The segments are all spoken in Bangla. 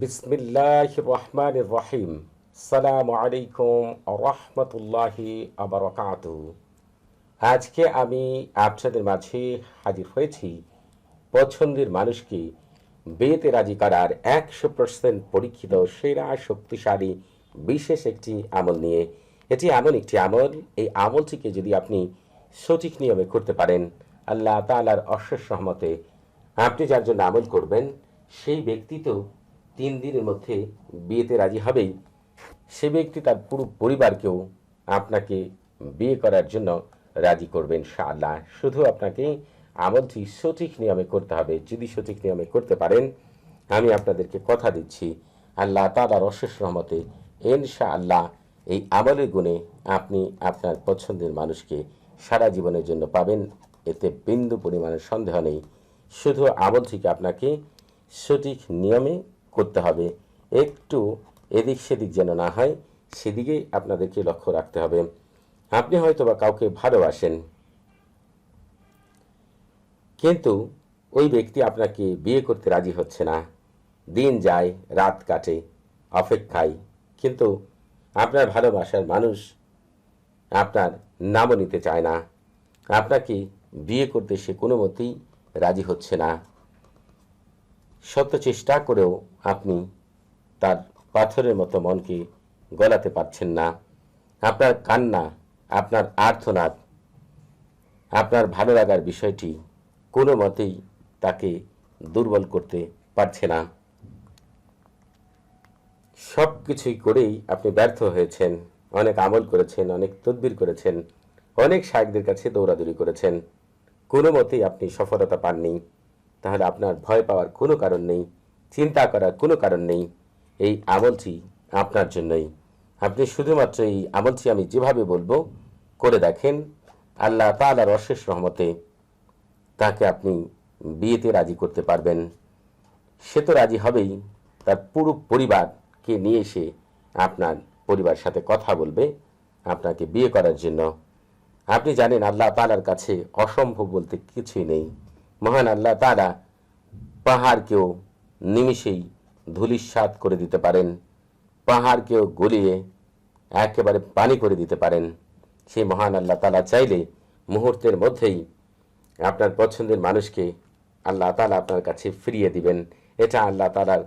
বিসমিল্লাহির রহমানির রহিম। আসসালামু আলাইকুম রহমতুল্লাহি আবরাকাতুহু। আজকে আমি আপনাদের মাঝে হাজির হয়েছি পছন্দের মানুষকে বিয়েতে রাজি করার 100% পরীক্ষিত সেরা শক্তিশালী বিশেষ একটি আমল নিয়ে। এটি এমন একটি আমল, এই আমলটিকে যদি আপনি সঠিক নিয়মে করতে পারেন, আল্লাহ তাআলার অশেষ রহমতে আপনি যার জন্য আমল করবেন সেই ব্যক্তি তো 3 দিনের মধ্যে বিয়েতে রাজি হবেই। সে ব্যক্তি তার পুরো পরিবারকেও আপনাকে বিয়ে করার জন্য রাজি করবেন ইনশাআল্লাহ। শুধু আপনাকে আমলটি সঠিক নিয়মে করতে হবে। যদি সঠিক নিয়মে করতে পারেন, আমি আপনাদেরকে কথা দিচ্ছি আল্লাহ তাআলার অশেষ রহমতে ইনশাআল্লাহ এই আমলের গুণে আপনি আপনার পছন্দের মানুষকে সারা জীবনের জন্য পাবেন। এতে বিন্দু পরিমাণের সন্দেহ নেই। শুধু আমলটিকে আপনাকে সঠিক নিয়মে করতে হবে। একটু এদিক সেদিক যেন না হয়, সেদিকেই আপনাদেরকে লক্ষ্য রাখতে হবে। আপনি হয়তো বা কাউকে ভালোবাসেন, কিন্তু ওই ব্যক্তি আপনাকে বিয়ে করতে রাজি হচ্ছে না। দিন যায়, রাত কাটে অপেক্ষায়, কিন্তু আপনার ভালোবাসার মানুষ আপনার নামও নিতে চায় না। আপনাকে বিয়ে করতে সে কোনো মতেই রাজি হচ্ছে না। শত চেষ্টা করেও আপনি তার পাথরের মতো মনকে গলাতে পারছেন না। আপনার কান্না, আপনার আর্তনাদ, আপনার ভালো লাগার বিষয়টি কোনো মতেই তাকে দুর্বল করতে পারছে না। সব কিছুই করেই আপনি ব্যর্থ হয়েছেন। অনেক আমল করেছেন, অনেক তদবির করেছেন, অনেক শায়েখদের কাছে দৌড়াদৌড়ি করেছেন, কোনো মতেই আপনি সফলতা পাননি। তাহলে আপনার ভয় পাওয়ার কোনো কারণ নেই, চিন্তা করার কোনো কারণ নেই। এই আমলটি আপনার জন্যই। আপনি শুধুমাত্র এই আমলটি আমি যেভাবে বলবো করে দেখেন, আল্লাহ তাআলার অশেষ রহমতে তাকে আপনি বিয়েতে রাজি করতে পারবেন। সে তো রাজি হবেই, তার পুরো পরিবারকে নিয়ে এসে আপনার পরিবারের সাথে কথা বলবে আপনাকে বিয়ে করার জন্য। আপনি জানেন আল্লাহ তাআলার কাছে অসম্ভব বলতে কিছুই নেই। মহান আল্লাহ তাআলা পাহাড়কেও নিমিষেই ধূলিসাৎ করে দিতে পারেন, পাহাড়কেও গলিয়ে একেবারে পানি করে দিতে পারেন। সেই মহান আল্লাহ তাআলা চাইলে মুহূর্তের মধ্যেই আপনার পছন্দের মানুষকে আল্লাহ তাআলা আপনার কাছে ফিরিয়ে দিবেন। এটা আল্লাহ তাআলার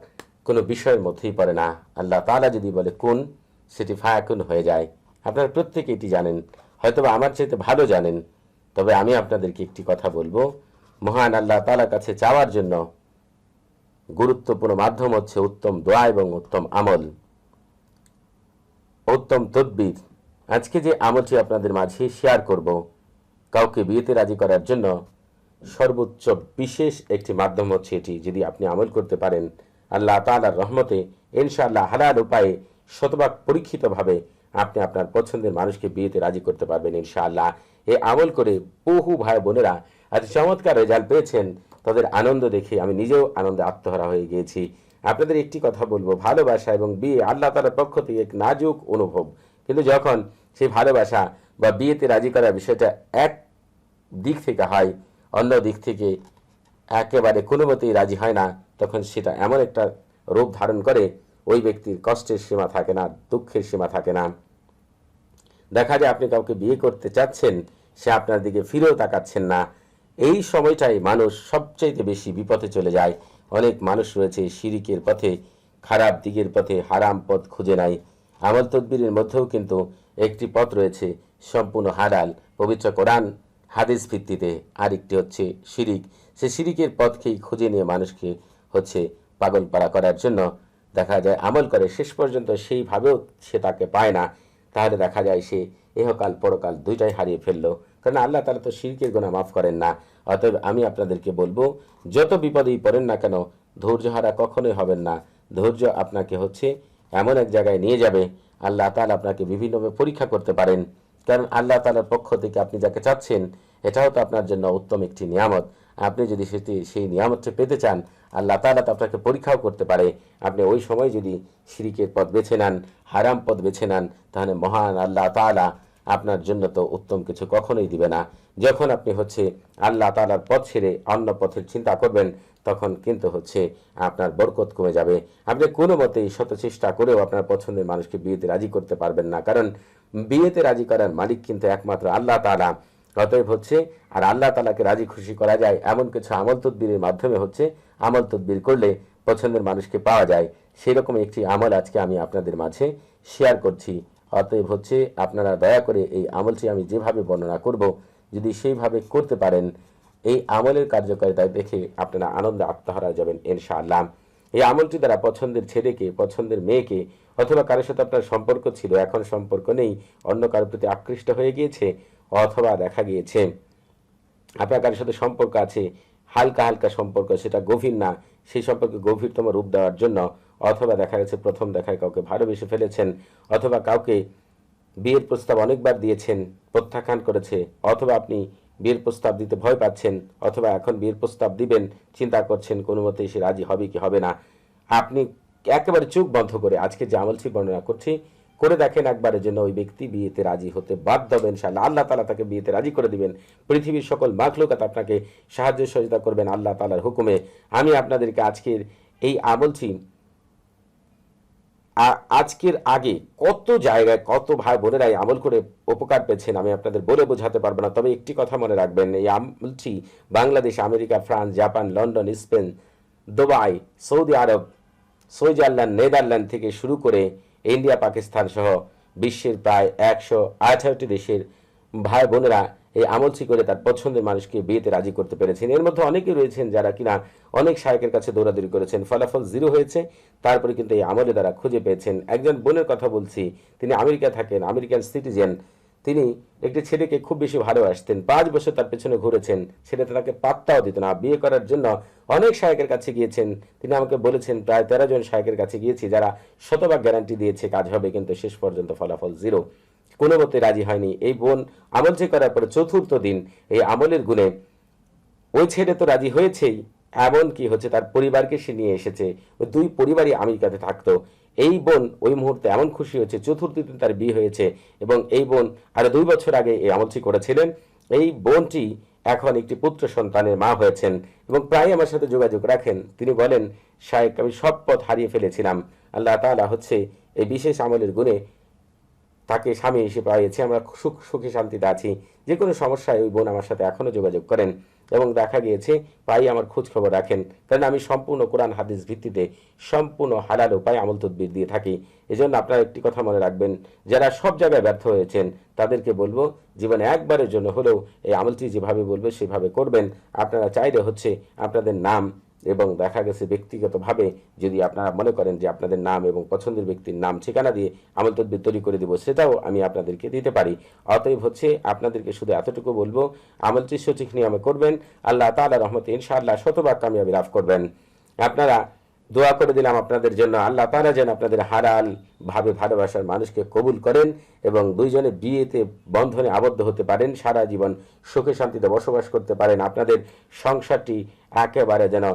কোনো বিষয়ের মধ্যেই পড়ে না। আল্লাহ তাআলা যদি বলে কোন, সেটি ফায়াকুন হয়ে যায়। আপনারা প্রত্যেকে এটি জানেন, হয়তোবা আমার চাইতে ভালো জানেন। তবে আমি আপনাদেরকে একটি কথা বলবো, মহান আল্লাহ তাআলার কাছে চাওয়ার জন্য গুরুত্বপূর্ণ মাধ্যম হচ্ছে উত্তম দোয়া এবং উত্তম আমল, উত্তম তদবির। আজকে যে আমলটি আপনাদের মাঝে শেয়ার করব, কাউকে বিয়েতে রাজি করার জন্য সর্বোচ্চ বিশেষ একটি মাধ্যম হচ্ছে এটি। যদি আপনি আমল করতে পারেন, আল্লাহ তাআলার রহমতে ইনশাআল্লাহ হালাল উপায়ে শতভাগ পরীক্ষিতভাবে আপনি আপনার পছন্দের মানুষকে বিয়েতে রাজি করতে পারবেন ইনশাআল্লাহ। এই আমল করে বহু ভাই বোনেরা এত চমৎকার রেজাল্ট পেয়েছেন, তাদের আনন্দ দেখে আমি নিজেও আনন্দে আত্মহারা হয়ে গিয়েছি। আপনাদের একটি কথা বলবো, ভালোবাসা এবং বিয়ে আল্লাহ তাআলার পক্ষ থেকে এক নাজুক অনুভব, কিন্তু যখন সেই ভালোবাসা বা বিয়েতে রাজি করার বিষয়টা এক দিক থেকে হয়, অন্য দিক থেকে একেবারে কোনো মতেই রাজি হয় না, তখন সেটা এমন একটা রূপ ধারণ করে, ওই ব্যক্তির কষ্টের সীমা থাকে না, দুঃখের সীমা থাকে না। দেখা যায় আপনি কাউকে বিয়ে করতে চাচ্ছেন, সে আপনার দিকে ফিরেও তাকাচ্ছেন না। এই সময়টাই মানুষ সবচাইতে বেশি বিপথে চলে যায়। অনেক মানুষ রয়েছে শিরিকের পথে, খারাপ দিকের পথে, হারাম পথ খুঁজে নেয়। আমল তদবিরের মধ্যেও কিন্তু একটি পথ রয়েছে সম্পূর্ণ হালাল, পবিত্র কোরআন হাদিস ভিত্তিতে। আরেকটি হচ্ছে শিরিক। সে শিরিকের পথকেই খুঁজে নিয়ে মানুষকে হচ্ছে পাগলপাড়া করার জন্য দেখা যায় আমল করে, শেষ পর্যন্ত সেইভাবেও সে তাকে পায় না। তাহলে দেখা যায় সে ইহকাল পরকাল দুইটাই হারিয়ে ফেললো। কারণ আল্লাহ তাআলা তো শিরকের গুনাহ মাফ করেন না। অতএব আমি আপনাদেরকে বলবো, যত বিপদেই পড়েন না কেন, ধৈর্য হারা কখনোই হবেন না। ধৈর্য আপনাকে হচ্ছে এমন এক জায়গায় নিয়ে যাবে, আল্লাহ তাআলা আপনাকে বিভিন্নভাবে পরীক্ষা করতে পারেন। কারণ আল্লাহ তাআলার পক্ষ থেকে আপনি যাকে চাচ্ছেন, এটাও তো আপনার জন্য উত্তম একটি নিয়ামত। আপনি যদি সেই নিয়ামতটা পেতে চান, আল্লাহ তাআলা তো আপনাকে পরীক্ষাও করতে পারে। আপনি ওই সময় যদি শিরিকের পথ বেছে নেন, হারাম পথ বেছে নেন, তাহলে মহান আল্লাহ তাআলা আপনার জন্য তো উত্তম কিছু কখনোই দিবে না। যখন আপনি হচ্ছে আল্লাহ তাআলার পথ ছেড়ে অন্য পথের চিন্তা করবেন, তখন কিন্তু হচ্ছে আপনার বরকত কমে যাবে। আপনি কোনো মতেই শত চেষ্টা করেও আপনার পছন্দের মানুষকে বিয়েতে রাজি করতে পারবেন না, কারণ বিয়েতে রাজি করার মালিক কিন্তু একমাত্র আল্লাহ তাআলা। অতএব হচ্ছে আর আল্লাহ তাআলাকে রাজি খুশি করা যায় এমন কিছু আমল তদবিরের মাধ্যমে হচ্ছে আমল তদবির করলে পছন্দের মানুষকে পাওয়া যায়। সেরকম একটি আমল আজকে আমি আপনাদের মাঝে শেয়ার করছি। অতএব হচ্ছে আপনারা দয়া করে এই আমলটি আমি যেভাবে বর্ণনা করব, যদি সেইভাবে করতে পারেন, এই আমলের কার্যকারিতা দেখে আপনারা আনন্দে আত্মহারা যাবেন ইনশাআল্লাহ। এই আমলটি দ্বারা পছন্দের ছেলেকে, পছন্দের মেয়েকে, অথবা কারোর সাথে আপনার সম্পর্ক ছিল, এখন সম্পর্ক নেই, অন্য কারোর প্রতি আকৃষ্ট হয়ে গিয়েছে, অথবা দেখা গিয়েছে আপনার কারোর সাথে সম্পর্ক আছে, হালকা হালকা সম্পর্ক, সেটা গভীর না, সেই সম্পর্কে গভীরতম রূপ দেওয়ার জন্য, অথবা দেখা গেছে প্রথম দেখায় কাউকে ভালোবেসে ফেলেছেন, অথবা কাউকে বিয়ের প্রস্তাব অনেকবার দিয়েছেন, প্রত্যাখ্যান করেছে, অথবা আপনি বিয়ের প্রস্তাব দিতে ভয় পাচ্ছেন, অথবা এখন বিয়ের প্রস্তাব দিবেন, চিন্তা করছেন কোনো মতেই সে রাজি হবে কি হবে না। আপনি একেবারে চোখ বন্ধ করে আজকে যে আমলটি বর্ণনা করছি করে দেখেন একবারের জন্য, ওই ব্যক্তি বিয়েতে রাজি হতে বাধ্য হবে ইনশাআল্লাহ। আল্লাহ তাআলা তাকে বিয়েতে রাজি করে দিবেন। পৃথিবীর সকল মাখলুকাত আপনাকে সাহায্য সহযোগিতা করবেন আল্লাহ তাআলার হুকুমে। আমি আপনাদেরকে আজকের এই আমলটি আজকের আগে কত জায়গায় কত ভাই বোনেরাই আমল করে উপকার পেয়েছেন, আমি আপনাদের বলে বোঝাতে পারবো না। তবে একটি কথা মনে রাখবেন, এই আমলটি Bangladesh, America, France, Japan, London, Spain, Dubai, Saudi Arab, Switzerland, Netherland থেকে শুরু করে ইন্ডিয়া, পাকিস্তান সহ বিশ্বের প্রায় 118টি দেশের ভাই বোনেরা এই আমলটি করে তার পছন্দের মানুষকে বিয়েতে রাজি করতে পেরেছেন। এর মধ্যে অনেকে রয়েছেন যারা কিনা অনেক শায়েকের কাছে দৌড়াদৌড়ি করেছেন, ফলাফল জিরো হয়েছে, তারপরে কিন্তু এই আমলের দ্বারা খুঁজে পেয়েছেন। একজন বোনের কথা বলছি, তিনি আমেরিকা থাকেন, আমেরিকান সিটিজেন। তিনি একটি ছেলেকে খুব বেশি ভালোবাসতেন, 5 বছর তার পেছনে ঘুরেছেন, ছেলেটা তাকে পাত্তাও দিত না। বিয়ে করার জন্য অনেক শায়েকের কাছে গিয়েছেন, তিনি আমাকে বলেছেন প্রায় 13 জন শায়েকের কাছে গিয়েছি, যারা শতভাগ গ্যারান্টি দিয়েছে কাজ হবে, কিন্তু শেষ পর্যন্ত ফলাফল জিরো, কোনো মতে রাজি হয়নি। এই বোন আমলটি করার পরে চতুর্থ দিন এই আমলের গুণে ওই ছেলে তো রাজি হয়েছেই, এমন কি হচ্ছে তার পরিবারকে সে নিয়ে এসেছে, ওই 2 পরিবারই আমেরিকাতে থাকতো। এই বোন ওই মুহূর্তে এমন খুশি হয়েছে, চতুর্থ দিন তার বিয়ে হয়েছে, এবং এই বোন আরো 2 বছর আগে এই আমলটি করেছিলেন। এই বোনটি এখন একটি পুত্র সন্তানের মা হয়েছেন এবং প্রায় আমার সাথে যোগাযোগ রাখেন। তিনি বলেন, শায়েক আমি সব পথ হারিয়ে ফেলেছিলাম, আল্লাহ তাআলা হচ্ছে এই বিশেষ আমলের গুণে তাকে স্বামী এসে পাইয়েছে, আমরা সুখে শান্তিতে আছি। যে কোনো সমস্যায় ওই বোন আমার সাথে এখনো যোগাযোগ করেন এবং দেখা গিয়েছে প্রায়ই আমার খোঁজ খবর রাখেন, কারণ আমি সম্পূর্ণ কোরআন হাদিস ভিত্তিতে সম্পূর্ণ হালাল উপায় আমল তদবির দিয়ে থাকি। এজন্য আপনারা একটি কথা মনে রাখবেন, যারা সব জায়গায় ব্যর্থ হয়েছেন তাদেরকে বলবো জীবনে একবারের জন্য হলেও এই আমলটি যেভাবে বলবে সেভাবে করবেন। আপনারা চাইলে হচ্ছে আপনাদের নাম এবং দেখা গেছে ব্যক্তিগতভাবে যদি আপনারা মনে করেন যে আপনাদের নাম এবং পছন্দের ব্যক্তির নাম ঠিকানা দিয়ে আমল তদবির তৈরি করে দিব, সেটাও আমি আপনাদেরকে দিতে পারি। অতএব হচ্ছে আপনাদেরকে শুধু এতটুকু বলবো, আমলটি সঠিক নিয়মে করবেন, আল্লাহ তাআলার রহমতে ইনশাআল্লাহ শতভাগ কামিয়াবি লাভ করবেন। আপনারা দোয়া করে দিলাম আপনাদের জন্য, আল্লাহ তাআলা যেন আপনাদের হালাল ভাবে ভালোবাসার মানুষকে কবুল করেন এবং দুইজনে বিয়েতে বন্ধনে আবদ্ধ হতে পারেন, সারা জীবন সুখে শান্তিতে বসবাস করতে পারেন, আপনাদের সংসারটি একেবারে যেন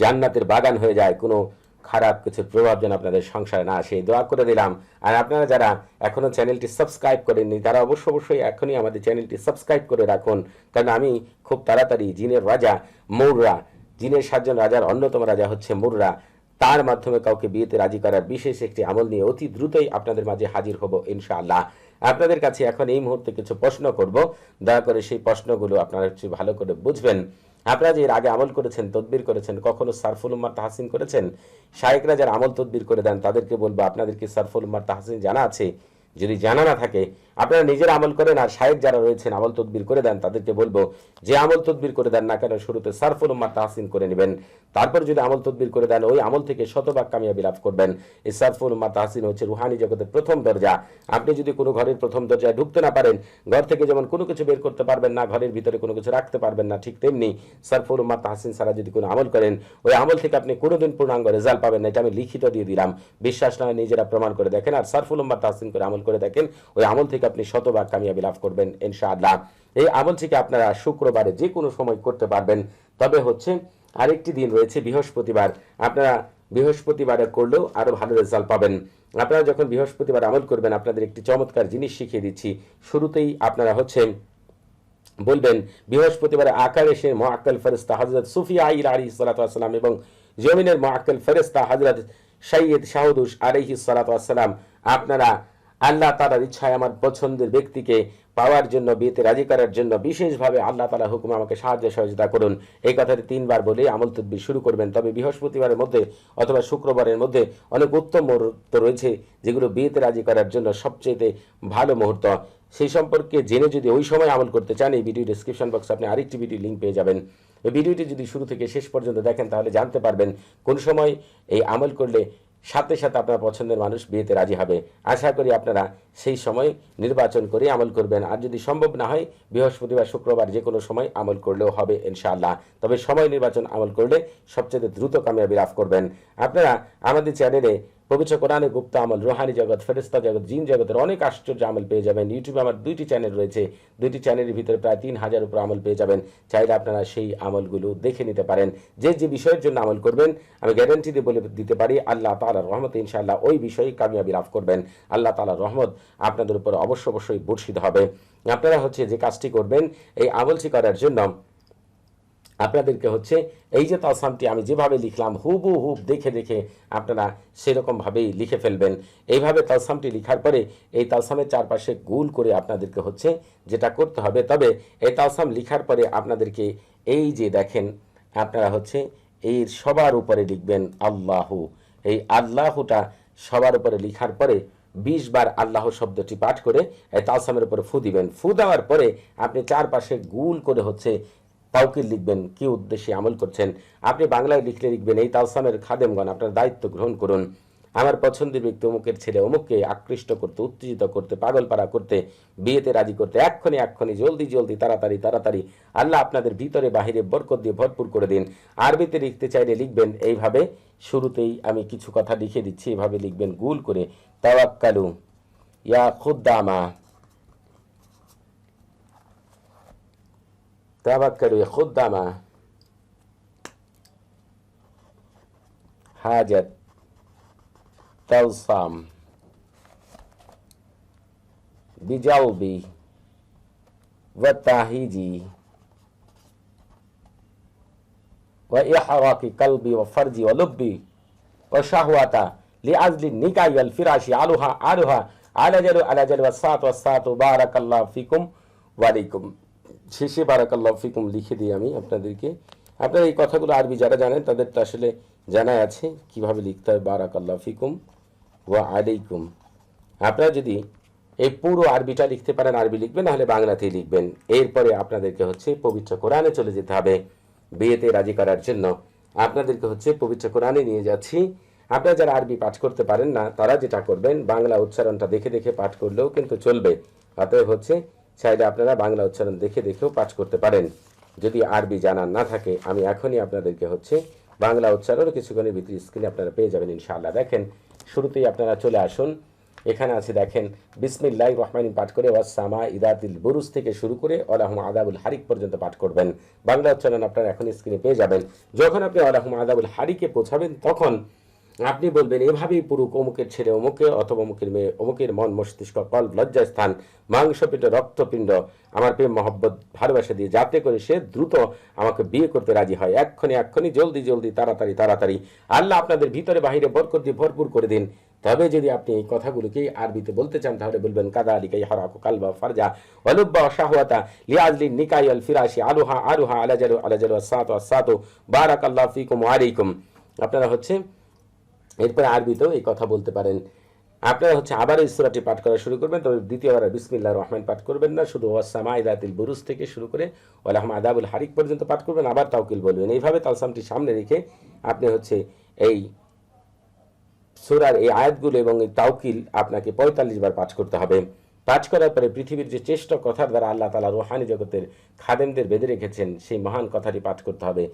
জান্নাতের বাগান হয়ে যায়, কোনো খারাপ কিছুর প্রভাব যেন আপনাদের সংসারে না আসে, দোয়া করে দিলাম। আর আপনারা যারা এখনো চ্যানেলটি সাবস্ক্রাইব করেননি তারা অবশ্যই এখনই আমাদের চ্যানেলটি সাবস্ক্রাইব করে রাখুন, কারণ আমি খুব তাড়াতাড়ি জিনের রাজা মুররা, জিনের 7 জন রাজার অন্যতম রাজা হচ্ছে মুররা, তার মাধ্যমে কাউকে বিয়েতে রাজি করার বিশেষ একটি আমল নিয়ে অতি দ্রুতই আপনাদের মাঝে হাজির হব ইনশাআল্লাহ। আপনাদের কাছে এখন এই মুহূর্তে কিছু প্রশ্ন করব, দয়া করে সেই প্রশ্নগুলো আপনারা একটু ভালো করে বুঝবেন। আপনারা যে এর আগে আমল করেছেন, তদবির করেছেন, কখনো সারফুল উম্মাহ তাহসিন করেছেন? শায়েকরা যারা আমল তদবির করে দেন তাদেরকে বলবো, আপনাদের কি সারফুল উম্মাহ তাহসিন জানা আছে? যদি জানা না থাকে আপনারা নিজেরা আমল করেন, আর শায়েক যারা রয়েছেন আমল তদবির করে দেন তাদেরকে বলবো যে আমল তদবির করে দেন না কেন শুরুতে সারফুল উম্মাহ তাহসিন করে নেবেন, তারপর যদি আমল তদবির করে দেন ওই আমল থেকে শতভাগ কামিয়াবি লাভ করবেন। এই সারফুল উম্মাহ তাহসিন হচ্ছে রুহানি জগতের প্রথম দরজা। আপনি যদি কোনো ঘরের প্রথম দরজায় ঢুকতে না পারেন, ঘর থেকে যেমন কোনো কিছু বের করতে পারবেন না, ঘরের ভিতরে কোনো কিছু রাখতে পারবেন না, ঠিক তেমনি সারফুল উম্মাহ তাহসিন ছাড়া যদি কোনো আমল করেন ওই আমল থেকে আপনি কোনোদিন পূর্ণাঙ্গ রেজাল্ট পাবেন না। এটা আমি লিখিত দিয়ে দিলাম, বিশ্বাস না নিজেরা প্রমাণ করে দেখেন, আর সারফুল উম্মাহ তাহসিন করে আমল করে দেখেন, ওই আমল থেকে আপনি শতভাগ কামিয়াবি লাভ করবেন ইনশাআল্লাহ। এই আমল থেকে আপনারা শুক্রবারে যে কোনো সময় করতে পারবেন, তবে হচ্ছে আরেকটি দিন রয়েছে বৃহস্পতিবার। আপনারা বৃহস্পতিবারে করলেও আরও ভালো রেজাল্ট পাবেন। আপনারা যখন বৃহস্পতিবার আমল করবেন, আপনাদের একটি চমৎকার জিনিস শিখিয়ে দিচ্ছি। শুরুতেই আপনারা হচ্ছে বলবেন বৃহস্পতিবারে আকাশে মুআক্কাল ফেরেশতা হযরত সুফিয়া আলাইহিস সালাতু ওয়াস সালাম এবং জমিনের মুআক্কাল ফেরেশতা হযরত সাইয়্যিদ শাহুদুস আলাইহিস সালাতু ওয়াস সালাম আপনারা আল্লাহ তাআলার ইচ্ছায় আমার পছন্দের ব্যক্তিকে পাওয়ার জন্য, বিয়েতে রাজি করার জন্য বিশেষভাবে আল্লাহ তাআলার হুকুমে আমাকে সাহায্য সহযোগিতা করুন, এই কথাটি 3 বার বলে আমল তদবির শুরু করবেন। তবে বৃহস্পতিবারের মধ্যে অথবা শুক্রবারের মধ্যে অনেক উত্তম মুহূর্ত রয়েছে যেগুলো বিয়েতে রাজি করার জন্য সবচেয়ে ভালো মুহূর্ত। সেই সম্পর্কে জেনে যদি ওই সময় আমল করতে চান, এই ভিডিও ডেসক্রিপশন বক্সে আপনি আরেকটি ভিডিও লিঙ্ক পেয়ে যাবেন। এই ভিডিওটি যদি শুরু থেকে শেষ পর্যন্ত দেখেন তাহলে জানতে পারবেন কোন সময় এই আমল করলে সাথে সাথে আপনার পছন্দের মানুষ বিয়েতে রাজি হবে। আশা করি আপনারা সেই সময় নির্বাচন করে আমল করবেন। আর যদি সম্ভব না হয় বৃহস্পতিবার শুক্রবার যে কোনো সময় আমল করলেও হবে ইনশাআল্লাহ। তবে সময় নির্বাচন আমল করলে সবচেয়ে দ্রুত কামিয়াবি লাভ করবেন। আপনারা আমাদের চ্যানেলে পবিত্র কোরআনে গুপ্ত আমল, রুহানি জগৎ, ফেরেশতা জগৎ, জিন জগতের অনেক আশ্চর্য আমল পেয়ে যাবেন। ইউটিউবে আমার 2টি চ্যানেল রয়েছে, 2টি চ্যানেলের ভিতরে প্রায় 3000 উপর আমল পেয়ে যাবেন। চাইলে আপনারা সেই আমলগুলো দেখে নিতে পারেন। যে যে বিষয়ের জন্য আমল করবেন আমি গ্যারান্টি দিয়ে বলে দিতে পারি আল্লাহ তাআলার রহমতে ইনশাআল্লাহ ওই বিষয়ে কামিয়াবি লাভ করবেন। আল্লাহ তাআলার রহমত আপনাদের উপর অবশ্যই বর্ষিত হবে। আপনারা হচ্ছে যে কাজটি করবেন এই আমলটি করার জন্য আপনাদেরকে হচ্ছে এই যে তালসামটি আমি যেভাবে লিখলাম হুবহু দেখে দেখে আপনারা সেরকমভাবেই লিখে ফেলবেন। এইভাবে তালসামটি লিখার পরে এই তালসামের চারপাশে গোল করে আপনাদেরকে হচ্ছে যেটা করতে হবে। তবে এই তালসাম লিখার পরে আপনাদেরকে এই যে দেখেন আপনারা হচ্ছে এই সবার উপরে লিখবেন আল্লাহু। এই আল্লাহুটা সবার উপরে লিখার পরে 20 বার আল্লাহ শব্দটি পাঠ করে এই তালসামের উপরে ফু দিবেন। ফু দেওয়ার পরে আপনি চারপাশে গোল করে হচ্ছে তাওকিল লিখবেন, কি উদ্দেশ্যে আমল করছেন। আপনি বাংলায় লিখলে লিখবেন এই তালসামের খাদেমগণ আপনার দায়িত্ব গ্রহণ করুন। আমার পছন্দের ব্যক্তি অমুকের ছেলে অমুককে আকৃষ্ট করতে, উত্তেজিত করতে, পাগলপাড়া করতে, বিয়েতে রাজি করতে এক্ষুনি জলদি তাড়াতাড়ি আল্লাহ আপনাদের ভিতরে বাহিরে বরকত দিয়ে ভরপুর করে দিন। আরবিতে লিখতে চাইলে লিখবেন এইভাবে, শুরুতেই আমি কিছু কথা লিখে দিচ্ছি, এইভাবে লিখবেন গোল করে তাওয়াক্কালু ইয়া খুদ্দামা, তাওয়াক্কালু ইয়া খুদ্দামা হাজাত তালসাম বিজালবি ওয়াতাহিজি وإحراق قلبي وفرجي ولبي وشهوة لأجل النكاح والفراش علوها على جل والساعة بارك الله فيكم ওয়ালাইকুম। শেষে বারাকাল্লাহু ফিকুম লিখে দিই আমি আপনাদেরকে। আপনারা এই কথাগুলো আরবি যারা জানেন তাদের তো আসলে জানাই আছে কিভাবে লিখতে হয় বারাকাল্লাহু ফিকুম ওয়া আলাইকুম। আপনারা যদি এই পুরো আরবিটা লিখতে পারেন আরবি লিখবেন, নাহলে বাংলাতেই লিখবেন। এরপরে আপনাদেরকে হচ্ছে পবিত্র কোরআনে চলে যেতে হবে বিয়েতে রাজি করার জন্য। আপনাদেরকে হচ্ছে পবিত্র কোরআনে নিয়ে যাচ্ছি। আপনারা যারা আরবি পাঠ করতে পারেন না তারা যেটা করবেন বাংলা উচ্চারণটা দেখে দেখে পাঠ করলেও কিন্তু চলবে। অতএব হচ্ছে চাইলে আপনারা বাংলা উচ্চারণ দেখে দেখেও পাঠ করতে পারেন। যদি আরবি জানা না থাকে আমি এখনই আপনাদেরকে হচ্ছে বাংলা উচ্চারণ কিছুক্ষণের ভিতরে স্ক্রিনে আপনারা পেয়ে যাবেন ইনশাআল্লাহ। দেখেন শুরুতেই আপনারা চলে আসুন, এখানে আছে দেখেন বিসমিল্লাহির রহমানির পাঠ করে ওয়াসসামা ইদাতিল বুরুজ থেকে শুরু করে আলাহুম আদাবুল হারিক পর্যন্ত পাঠ করবেন। বাংলা উচ্চারণ আপনারা এখন স্ক্রিনে পেয়ে যাবেন। যখন আপনি আলাহুম আদাবুল হারিকে পৌঁছাবেন তখন আপনি বলবেন এভাবেই পুরুষ অমুকের ছেলে অমুকে অথবা অমুকের মেয়ে অমুকের মন মস্তিষ্ক কল্প লজ্জাস্থান মাংসপিণ্ড রক্তপিণ্ড আমার প্রেম মহব্বত ভালোবাসা দিয়ে যাতে করে সে দ্রুত আমাকে বিয়ে করতে রাজি হয়। এক্ষুনি জলদি তাড়াতাড়ি আল্লাহ আপনাদের ভিতরে বাহিরে বরকত দিয়ে ভরপুর করে দিন। তবে যদি আপনি এই কথাগুলোকে আরবিতে বলতে চান তাহলে বলবেন কাদা আলিকাই হরাকু কালবা ফারজা ওয়ালুব্বা শাহওয়াতা লিআজলি নিকাই আল ফিরাশি আলুহা আলাজালু সাতু বারাকাল্লাহু ফিকুম ওয়া আলাইকুম। আপনারা হচ্ছে এরপরে আরবিতেও এই কথা বলতে পারেন। আপনারা হচ্ছে আবার এই সূরাটি পাঠ করা শুরু করবেন, তবে দ্বিতীয়বার বিসমিল্লাহির রহমান পাঠ করবেন না, শুধু ওয়াসসামা ইদাতিল বুরুজ থেকে শুরু করে ওয়ালাহুম আদাবুল হারিক পর্যন্ত পাঠ করবেন, আবার তাওকিল বলবেন। এইভাবে তালসামটি সামনে রেখে আপনি হচ্ছে এই সূরার এই আয়াতগুলো এবং এই তাওকিল আপনাকে 45 বার পাঠ করতে হবে। পাঠ করার পরে পৃথিবীর যে শ্রেষ্ঠ কথার দ্বারা আল্লাহ তাআলা রুহানি জগতের খাদেমদের বেঁধে রেখেছেন সেই মহান কথাটি পাঠ করতে হবে,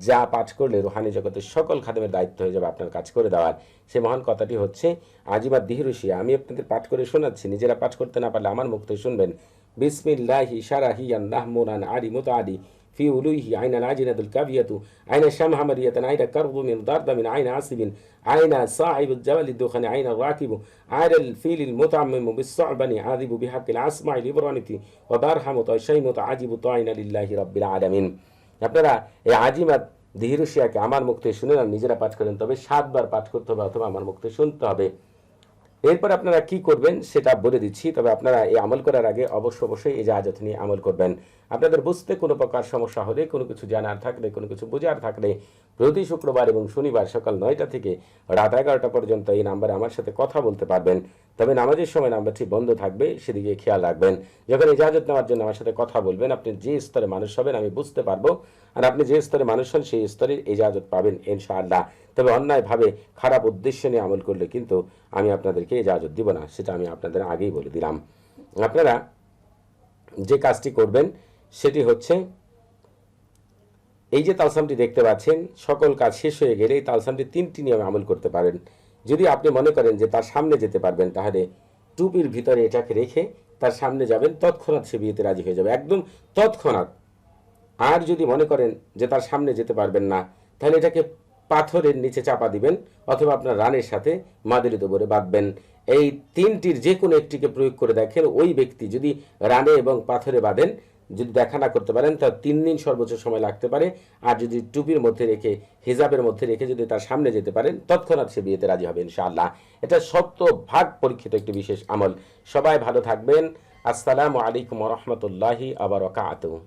যা পাঠ করলে রুহানি জগতের সকল খাদেমের দায়িত্ব হয়ে যাবে আপনার কাজ করে দেওয়ার। সেই মহান কথাটি হচ্ছে আজিমাত দিহরুশিয়া। আমি আপনাদের পাঠ করে শোনাচ্ছি, নিজেরা পাঠ করতে না পারলে আমার মুখ থেকে শুনবেন। বিসমিল্লাহি শারাহিয়ান নাহমুনান আদি মুতাআদি في ولوه عين العجنة الكافية عين الشمع مرية عين كرب من ضرد من عين عصب عين صاحب الجبل الدخن عين الراكب عين الفيل المتعمم بالصعبن عاذب بحق العصمع الإبرانة وبرحم طيشيم تعجب طاعن لله رب العالمين. আপনারা এই আজিমাত দিহিরুশিয়াকে আমার মুখে শুনে না নিজেরা পাঠ করেন, তবে 7 বার পাঠ করতে হবে অথবা আমার মুখে শুনতে হবে। এরপর আপনারা কি করবেন সেটা বলে দিচ্ছি, তবে আপনারা এই আমল করার আগে অবশ্যই এই জাহাজত নিয়ে আমল করবেন। আপনাদের বুঝতে কোনো প্রকার সমস্যা হলে, কোনো কিছু জানার থাকলে, কোনো কিছু বোঝার থাকলে প্রতি শুক্রবার এবং শনিবার সকাল 9টা থেকে রাত 11টা পর্যন্ত এই নাম্বারে আমার সাথে কথা বলতে পারবেন। তবে নামাজের সময় নাম্বারটি বন্ধ থাকবে, সেদিকে খেয়াল রাখবেন। যখন ইজাজত নেওয়ার জন্য আমার সাথে কথা বলবেন, আপনি যে স্তরে মানুষ হবেন আমি বুঝতে পারবো, আর আপনি যে স্তরে মানুষ হন সেই স্তরে ইজাজত পাবেন ইনশাআল্লাহ। তবে অন্যায়ভাবে খারাপ উদ্দেশ্য নিয়ে আমল করলে কিন্তু আমি আপনাদেরকে ইজাজত দিব না, সেটা আমি আপনাদের আগেই বলে দিলাম। আপনারা যে কাজটি করবেন সেটি হচ্ছে, এই যে তালসামটি দেখতে পাচ্ছেন, সকল কাজ শেষ হয়ে গেলে এই তালসামটি 3টি নিয়মে আমল করতে পারেন। যদি আপনি মনে করেন যে তার সামনে যেতে পারবেন, তাহলে টুপির ভিতরে এটাকে রেখে তার সামনে যাবেন, তৎক্ষণাৎ সে বিয়েতে রাজি হয়ে যাবে, একদম তৎক্ষণাৎ। আর যদি মনে করেন যে তার সামনে যেতে পারবেন না, তাহলে এটাকে পাথরের নিচে চাপা দিবেন অথবা আপনার রানের সাথে মাদুরিতে ভরে বাঁধবেন। এই 3টির যে কোনো একটিকে প্রয়োগ করে দেখেন, ওই ব্যক্তি যদি রানে এবং পাথরে বাঁধেন, যদি দেখা না করতে পারেন তার 3 দিন সর্বোচ্চ সময় লাগতে পারে। আর যদি টুপির মধ্যে রেখে, হিজাবের মধ্যে রেখে যদি তার সামনে যেতে পারেন, তৎক্ষণাৎ সে বিয়েতে রাজি হবে ইনশাআল্লাহ। এটা 100% পরীক্ষিত একটি বিশেষ আমল। সবাই ভালো থাকবেন। আসসালামু আলাইকুম ওয়া রাহমাতুল্লাহি ওয়া বারাকাতুহু।